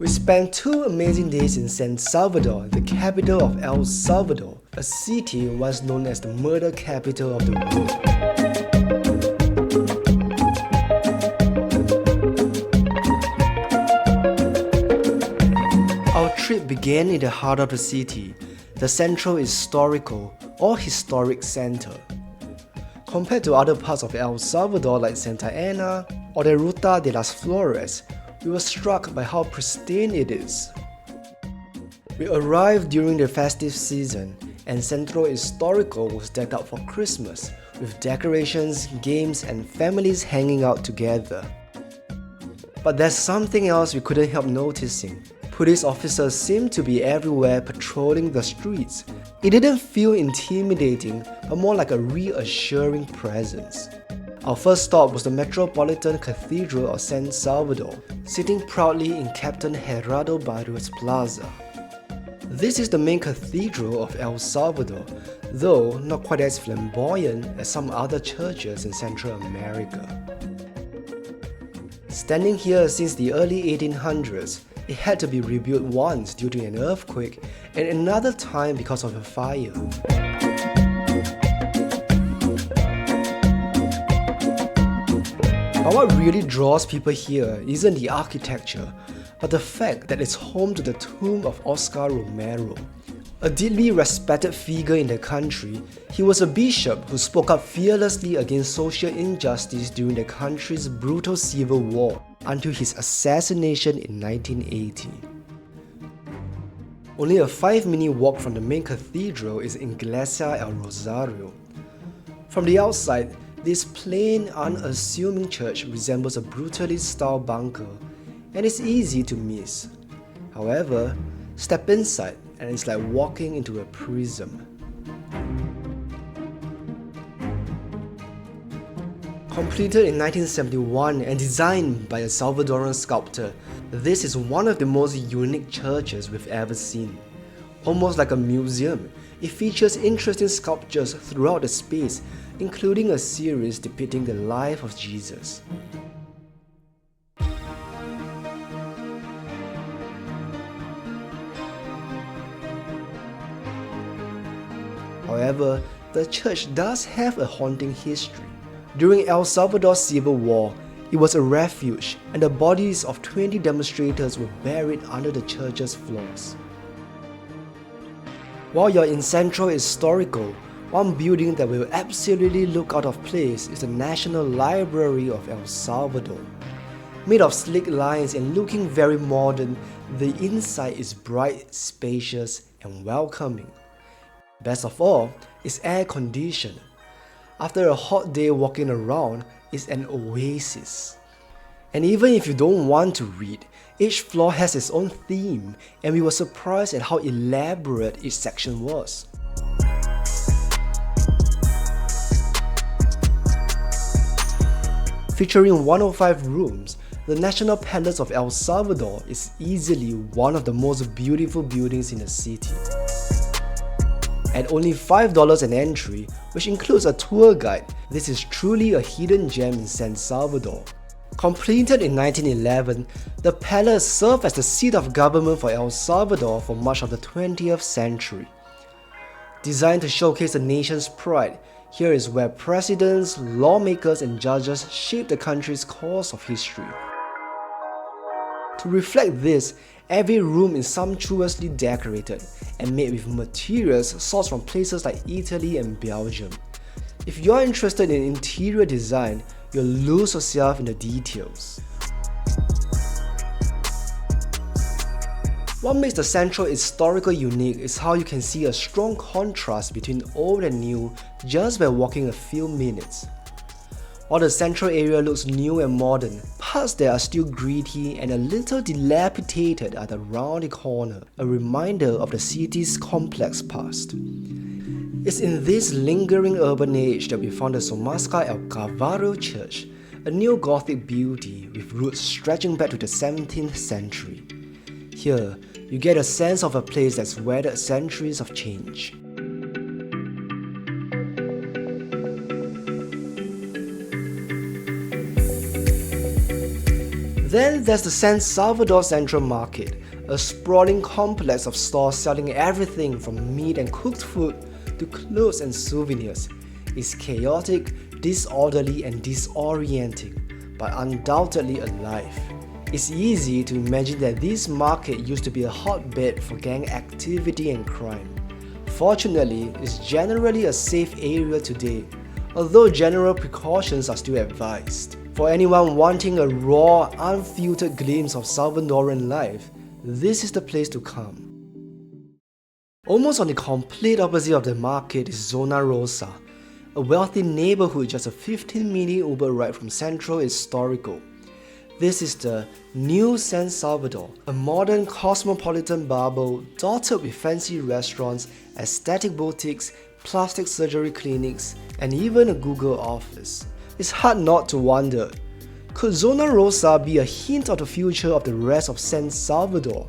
We spent 2 amazing days in San Salvador, the capital of El Salvador, a city once known as the murder capital of the world. Our trip began in the heart of the city, the Centro Historico, or Historic Center. Compared to other parts of El Salvador like Santa Ana or the Ruta de las Flores, we were struck by how pristine it is. We arrived during the festive season, and Centro Historico was decked out for Christmas, with decorations, games, and families hanging out together. But there's something else we couldn't help noticing. Police officers seemed to be everywhere patrolling the streets. It didn't feel intimidating, but more like a reassuring presence. Our first stop was the Metropolitan Cathedral of San Salvador, sitting proudly in Captain Gerardo Barrios Plaza. This is the main cathedral of El Salvador, though not quite as flamboyant as some other churches in Central America. Standing here since the early 1800s, it had to be rebuilt once due to an earthquake and another time because of a fire. But what really draws people here isn't the architecture, but the fact that it's home to the tomb of Oscar Romero. A deeply respected figure in the country, he was a bishop who spoke up fearlessly against social injustice during the country's brutal civil war until his assassination in 1980. Only a 5-minute walk from the main cathedral is Iglesia El Rosario. From the outside, this plain, unassuming church resembles a brutalist style bunker, and it's easy to miss. However, step inside and it's like walking into a prison. Completed in 1971 and designed by a Salvadoran sculptor, this is one of the most unique churches we've ever seen. Almost like a museum, it features interesting sculptures throughout the space, including a series depicting the life of Jesus. However, the church does have a haunting history. During El Salvador's Civil War, it was a refuge, and the bodies of 20 demonstrators were buried under the church's floors. While you're in Centro Historico, one building that will absolutely look out of place is the National Library of El Salvador. Made of sleek lines and looking very modern, the inside is bright, spacious, and welcoming. Best of all, it's air-conditioned. After a hot day walking around, it's an oasis. And even if you don't want to read, each floor has its own theme, and we were surprised at how elaborate each section was. Featuring 105 rooms, the National Palace of El Salvador is easily one of the most beautiful buildings in the city. At only $5 an entry, which includes a tour guide, this is truly a hidden gem in San Salvador. Completed in 1911, the palace served as the seat of government for El Salvador for much of the 20th century. Designed to showcase the nation's pride, here is where presidents, lawmakers, and judges shaped the country's course of history. To reflect this, every room is sumptuously decorated and made with materials sourced from places like Italy and Belgium. If you're interested in interior design, you'll lose yourself in the details. What makes the Centro Historico unique is how you can see a strong contrast between old and new just by walking a few minutes. While the central area looks new and modern, parts that are still gritty and a little dilapidated are around the corner, a reminder of the city's complex past. It's in this lingering urban age that we found the Somasca El Calvario church, a neo-Gothic beauty with roots stretching back to the 17th century. Here, you get a sense of a place that's weathered centuries of change. Then there's the San Salvador Central Market, a sprawling complex of stores selling everything from meat and cooked food to clothes and souvenirs. It's chaotic, disorderly and disorienting, but undoubtedly alive. It's easy to imagine that this market used to be a hotbed for gang activity and crime. Fortunately, it's generally a safe area today, although general precautions are still advised. For anyone wanting a raw, unfiltered glimpse of Salvadoran life, this is the place to come. Almost on the complete opposite of the market is Zona Rosa, a wealthy neighborhood just a 15-minute Uber ride from Centro Historico. This is the new San Salvador, a modern cosmopolitan bubble dotted with fancy restaurants, aesthetic boutiques, plastic surgery clinics, and even a Google office. It's hard not to wonder, could Zona Rosa be a hint of the future of the rest of San Salvador?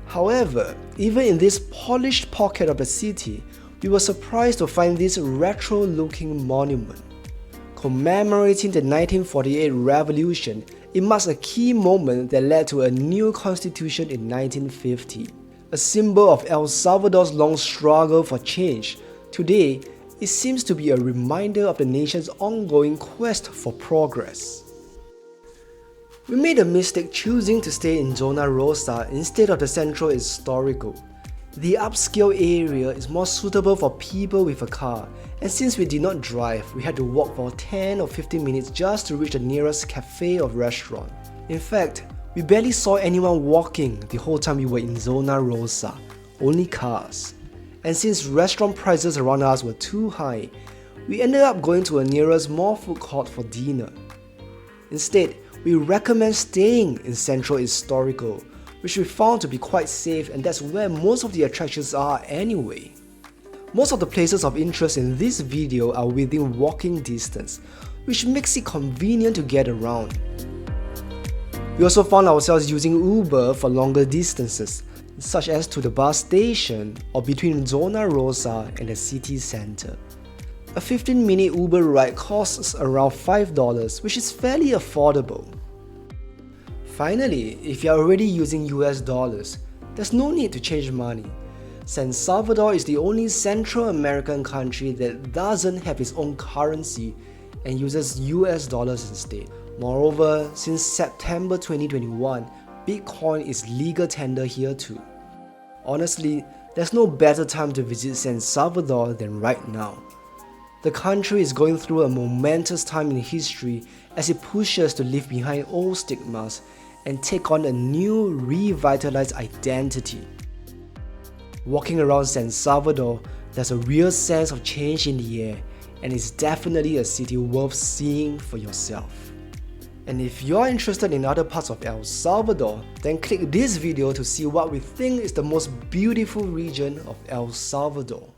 However, even in this polished pocket of the city, we were surprised to find this retro-looking monument. Commemorating the 1948 Revolution, it marks a key moment that led to a new constitution in 1950. A symbol of El Salvador's long struggle for change, today, it seems to be a reminder of the nation's ongoing quest for progress. We made a mistake choosing to stay in Zona Rosa instead of the Centro Historico. The upscale area is more suitable for people with a car, and since we did not drive, we had to walk for 10 or 15 minutes just to reach the nearest cafe or restaurant. In fact, we barely saw anyone walking the whole time we were in Zona Rosa, only cars. And since restaurant prices around us were too high, we ended up going to a nearer small food court for dinner. Instead, we recommend staying in Centro Historico, which we found to be quite safe, and that's where most of the attractions are anyway. Most of the places of interest in this video are within walking distance, which makes it convenient to get around. We also found ourselves using Uber for longer distances, such as to the bus station or between Zona Rosa and the city center. A 15-minute Uber ride costs around $5, which is fairly affordable. Finally, if you're already using US dollars, there's no need to change money. San Salvador is the only Central American country that doesn't have its own currency and uses US dollars instead. Moreover, since September 2021, Bitcoin is legal tender here too. Honestly, there's no better time to visit San Salvador than right now. The country is going through a momentous time in history as it pushes to leave behind old stigmas and take on a new, revitalized identity. Walking around San Salvador, there's a real sense of change in the air, and it's definitely a city worth seeing for yourself. And if you're interested in other parts of El Salvador, then click this video to see what we think is the most beautiful region of El Salvador.